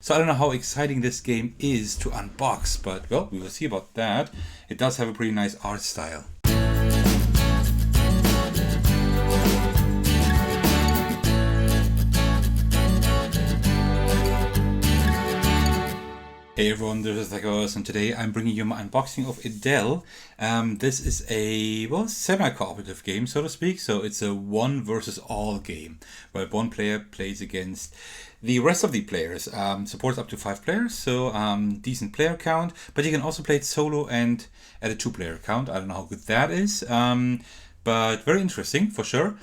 So I don't know how exciting this game is to unbox, but well, we will see about that. It does have a pretty nice art style. Hey everyone, this is Thakos, and today I'm bringing you my unboxing of A.D.E.L.E. This is a, well, semi-cooperative game, so to speak. So it's a one versus all game, where one player plays against the rest of the players. Supports up to 5 players, so decent player count. But you can also play it solo and at a 2-player count. I don't know how good that is, but very interesting for sure.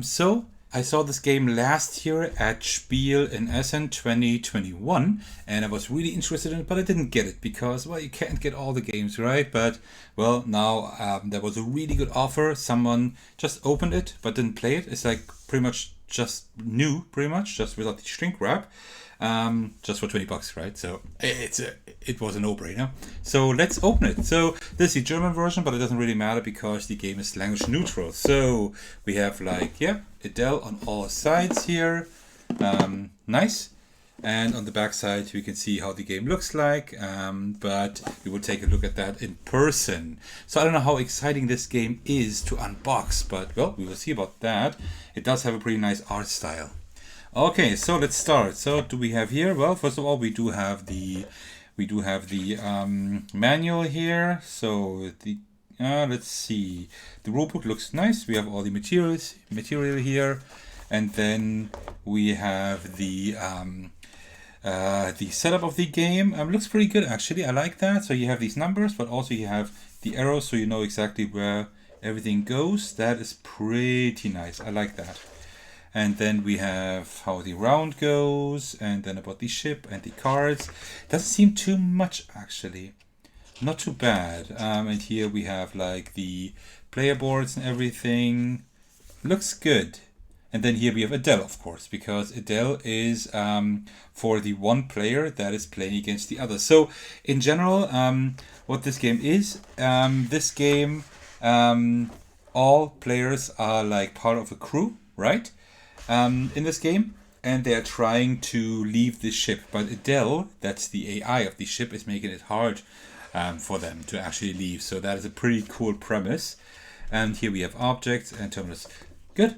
So I saw this game last year at Spiel in Essen 2021, and I was really interested in it, but I didn't get it because, well, you can't get all the games, right? But, well, now there was a really good offer. Someone just opened it, but didn't play it. It's like pretty much just new, pretty much, just without the shrink wrap. Just for $20, right? So it was a no-brainer. So let's open it. So this is the German version, but it doesn't really matter because the game is language neutral. So we have like, yeah, A.D.E.L.E on all sides here. Nice. And on the back side, we can see how the game looks like, but we will take a look at that in person. So I don't know how exciting this game is to unbox, but well, we will see about that. It does have a pretty nice art style. Okay, so let's start. So what do we have here? Well, first of all, we do have the manual here. So the let's see. The rulebook looks nice. We have all the material here, and then we have the setup of the game. Looks pretty good actually. I like that. So you have these numbers, but also you have the arrows, so you know exactly where everything goes. That is pretty nice. I like that. And then we have how the round goes, and then about the ship and the cards. Doesn't seem too much actually. Not too bad. And here we have like the player boards and everything. Looks good. And then here we have A.D.E.L.E, of course, because A.D.E.L.E is for the one player that is playing against the other. So in general, what this game is, this game, all players are like part of a crew, right? In this game, and they are trying to leave the ship, but A.D.E.L.E, that's the AI of the ship, is making it hard for them to actually leave. So that is a pretty cool premise. And here we have objects and terminals. Good.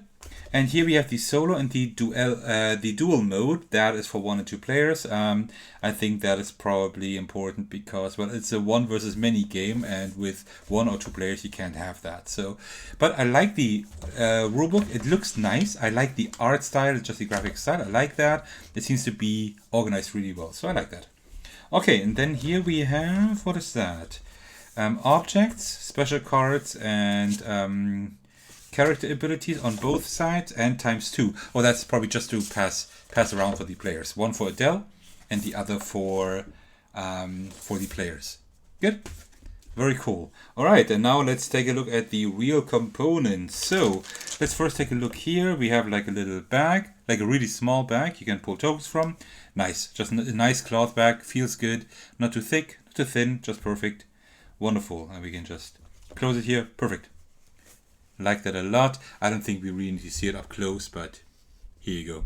And here we have the solo and the dual mode. That is for 1 and 2 players. I think that is probably important because, well, it's a 1 versus many game, and with 1 or 2 players you can't have that. So, but I like the rulebook. It looks nice. I like the art style, just the graphic style. I like that. It seems to be organized really well. So I like that. Okay, and then here we have, what is that? Objects, special cards, and character abilities on both sides, and ×2. Oh, that's probably just to pass around for the players. One for A.D.E.L.E and the other for the players. Good. Very cool. All right, and now let's take a look at the real components. So let's first take a look here. We have like a little bag, like a really small bag you can pull tokens from. Nice, just a nice cloth bag. Feels good. Not too thick, not too thin, just perfect. Wonderful. And we can just close it here. Perfect. Like that a lot. I don't think we really need to see it up close, but here you go.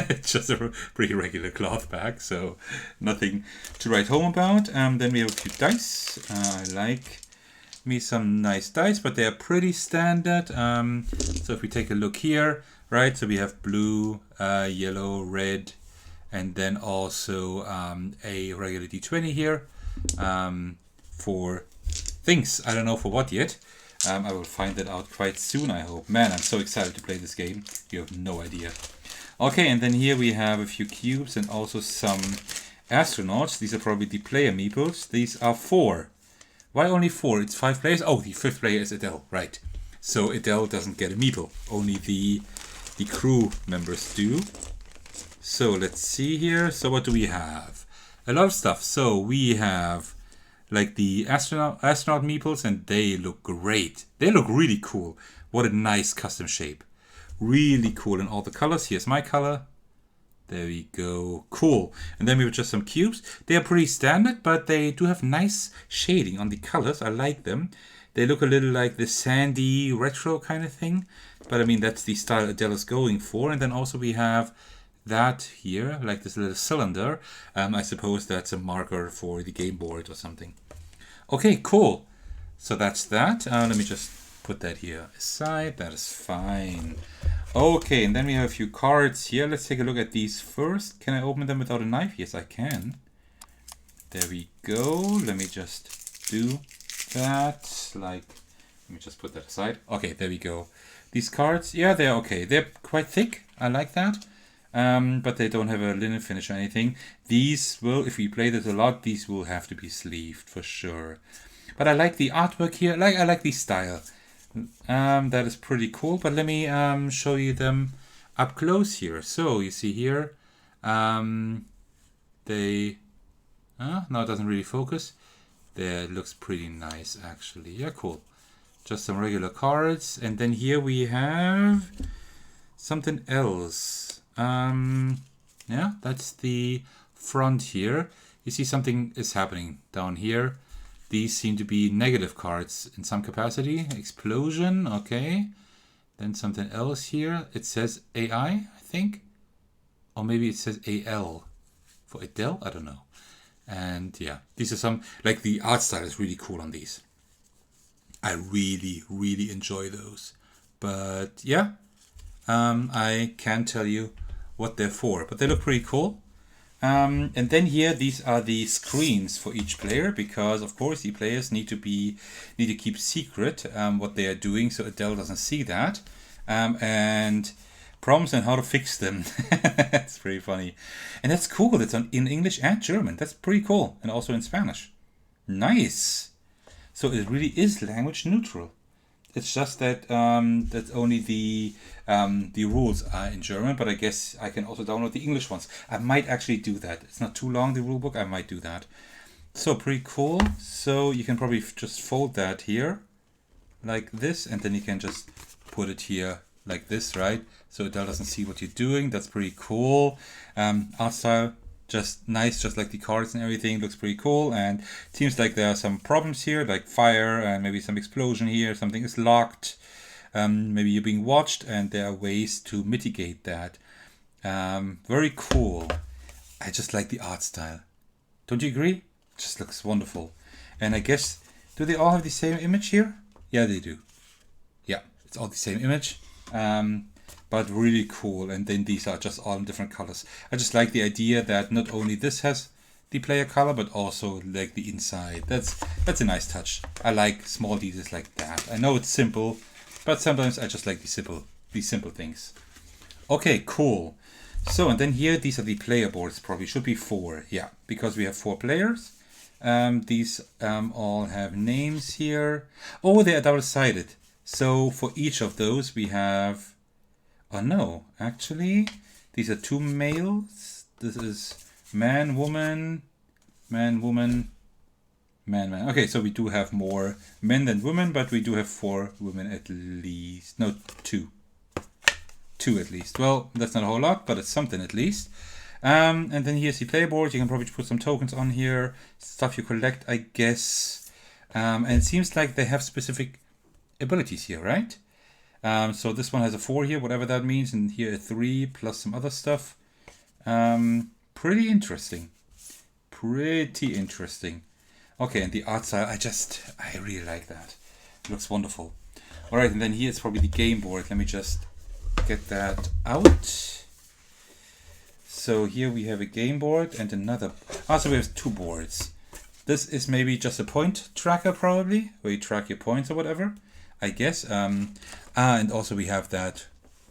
It's just a pretty regular cloth bag, so nothing to write home about. Then we have a few dice. I like me some nice dice, but they are pretty standard. So if we take a look here, right, so we have blue, yellow, red, and then also a regular D20 here for things. I don't know for what yet. I will find that out quite soon, I hope. Man, I'm so excited to play this game. You have no idea. Okay, and then here we have a few cubes and also some astronauts. These are probably the player meeples. These are 4. Why only 4? It's 5 players. Oh, the 5th player is A.D.E.L.E, right. So A.D.E.L.E doesn't get a meeple. Only the crew members do. So let's see here. So what do we have? A lot of stuff. So we have like the astronaut meeples, and they look great. They look really cool. What a nice custom shape. Really cool in all the colors. Here's my color. There we go. Cool. And then we have just some cubes. They are pretty standard, but they do have nice shading on the colors. I like them. They look a little like the sandy retro kind of thing. But I mean, that's the style A.D.E.L.E is going for. And then also we have that here, like this little cylinder, I suppose that's a marker for the game board or something. Okay, cool. So that's that. Let me just put that here aside. That is fine. Okay, and then we have a few cards here. Let's take a look at these first. Can I open them without a knife? Yes, I can. There we go. Let me just do that. Like, let me just put that aside. Okay, there we go. These cards, yeah, they're okay. They're quite thick. I like that. But they don't have a linen finish or anything. These will, if we play this a lot, these will have to be sleeved for sure. But I like the artwork here. I like the style. That is pretty cool. But let me show you them up close here. So you see here, they. No, it doesn't really focus. There, it looks pretty nice actually. Yeah, cool. Just some regular cards, and then here we have something else. Yeah, that's the front here. You see something is happening down here. These seem to be negative cards in some capacity. Explosion, okay. Then something else here. It says AI, I think. Or maybe it says A.L. for A.D.E.L.E, I don't know. And yeah, these are some, like the art style is really cool on these. I really, really enjoy those. But yeah, I can't tell you what they're for, but they look pretty cool. And then here, these are the screens for each player, because of course the players need to keep secret what they are doing, so A.D.E.L.E doesn't see that. And problems and how to fix them. That's pretty funny. And that's cool. That's in English and German. That's pretty cool. And also in Spanish. Nice. So it really is language neutral. It's just that that's only the rules are in German, but I guess I can also download the English ones. I might actually do that. It's not too long, the rulebook. I might do that. So pretty cool. So you can probably just fold that here like this, and then you can just put it here like this, right? So A.D.E.L.E doesn't see what you're doing. That's pretty cool. Art style, just nice, just like the cards and everything. Looks pretty cool. And it seems like there are some problems here, like fire and maybe some explosion here. Something is locked. Maybe you're being watched, and there are ways to mitigate that. Very cool. I just like the art style. Don't you agree? It just looks wonderful. And I guess, do they all have the same image here? Yeah, they do. Yeah, it's all the same image. But really cool. And then these are just all in different colors. I just like the idea that not only this has the player color, but also like the inside. That's a nice touch. I like small details like that. I know it's simple, but sometimes I just like these simple things. Okay, cool. So, and then here, these are the player boards. Probably should be 4. Yeah, because we have 4 players. These all have names here. Oh, they are double-sided. So for each of those we have, oh no, actually, these are 2 males. This is man, woman, man, woman, man, man. Okay, so we do have more men than women, but we do have 4 women at least. No, 2. 2 at least. Well, that's not a whole lot, but it's something at least. And then here's the player board. You can probably put some tokens on here. Stuff you collect, I guess. And it seems like they have specific abilities here, right? So this one has a 4 here, whatever that means, and here a 3 plus some other stuff. Pretty interesting. Pretty interesting. Okay, and the art style, I really like that. It looks wonderful. All right, and then here it's probably the game board. Let me just get that out. So here we have a game board and another. So we have 2 boards. This is maybe just a point tracker, probably, where you track your points or whatever, I guess. And also we have that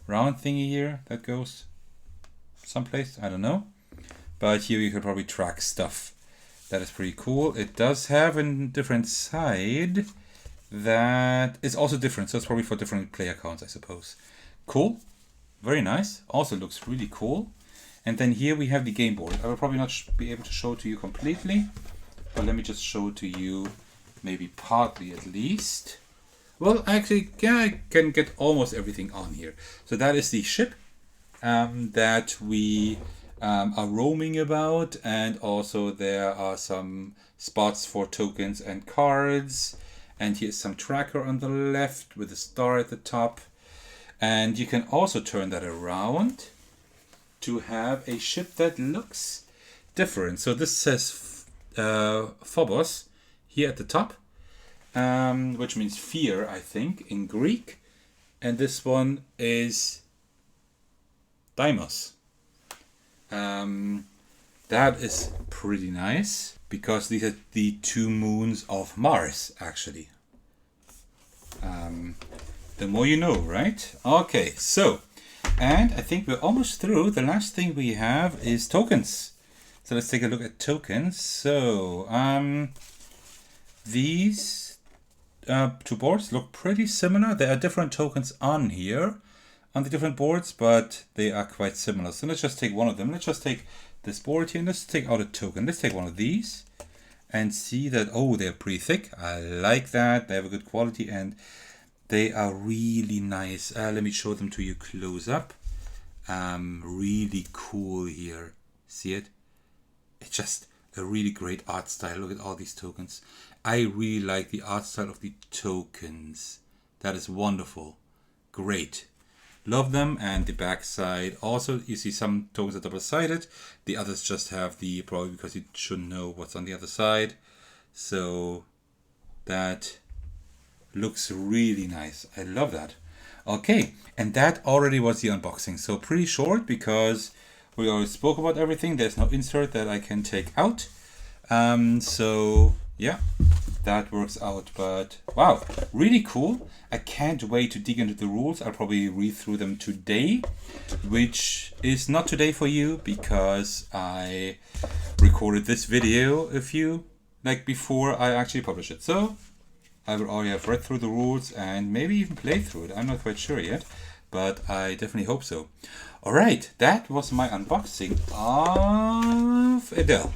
round thingy here that goes someplace, I don't know. But here you could probably track stuff. That is pretty cool. It does have a different side that is also different. So it's probably for different player counts, I suppose. Cool. Very nice. Also looks really cool. And then here we have the game board. I will probably not be able to show it to you completely, but let me just show it to you maybe partly at least. Well, actually, yeah, I can get almost everything on here. So that is the ship that we are roaming about, and also there are some spots for tokens and cards. And here's some tracker on the left with a star at the top. And you can also turn that around. to have a ship that looks different. So this says Phobos here at the top, which means fear, I think, in Greek. And this one is Deimos. That is pretty nice, because these are the 2 moons of Mars, actually. The more you know, right? Okay, so, and I think we're almost through. The last thing we have is tokens. So let's take a look at tokens. So, these 2 boards look pretty similar. There are different tokens on here, on the different boards, but they are quite similar. So let's just take one of them. Let's just take this board here, and let's take out a token. Let's take one of these and see that, oh, they're pretty thick. I like that. They have a good quality and they are really nice. Let me show them to you close up. Really cool here. See it? It's just a really great art style. Look at all these tokens. I really like the art style of the tokens. That is wonderful. Great. Love them. And the back side also, you see some tokens are double-sided. The others just have the, probably because you shouldn't know what's on the other side. So that looks really nice. I love that. Okay, and that already was the unboxing. So pretty short, because we already spoke about everything. There's no insert that I can take out. So yeah, that works out. But wow, really cool. I can't wait to dig into the rules. I'll probably read through them today, which is not today for you, because I recorded this video before I actually published it. So I will already have read through the rules and maybe even played through it. I'm not quite sure yet, but I definitely hope so. Alright, that was my unboxing of A.D.E.L.E.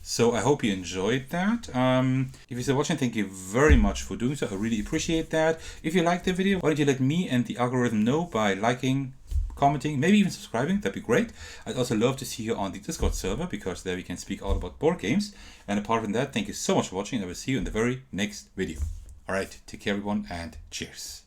So I hope you enjoyed that. If you're still watching, thank you very much for doing so. I really appreciate that. If you liked the video, why don't you let me and the algorithm know by liking, commenting, maybe even subscribing. That'd be great. I'd also love to see you on the Discord server, because there we can speak all about board games. And apart from that, thank you so much for watching, and I will see you in the very next video. Alright, take care everyone, and cheers.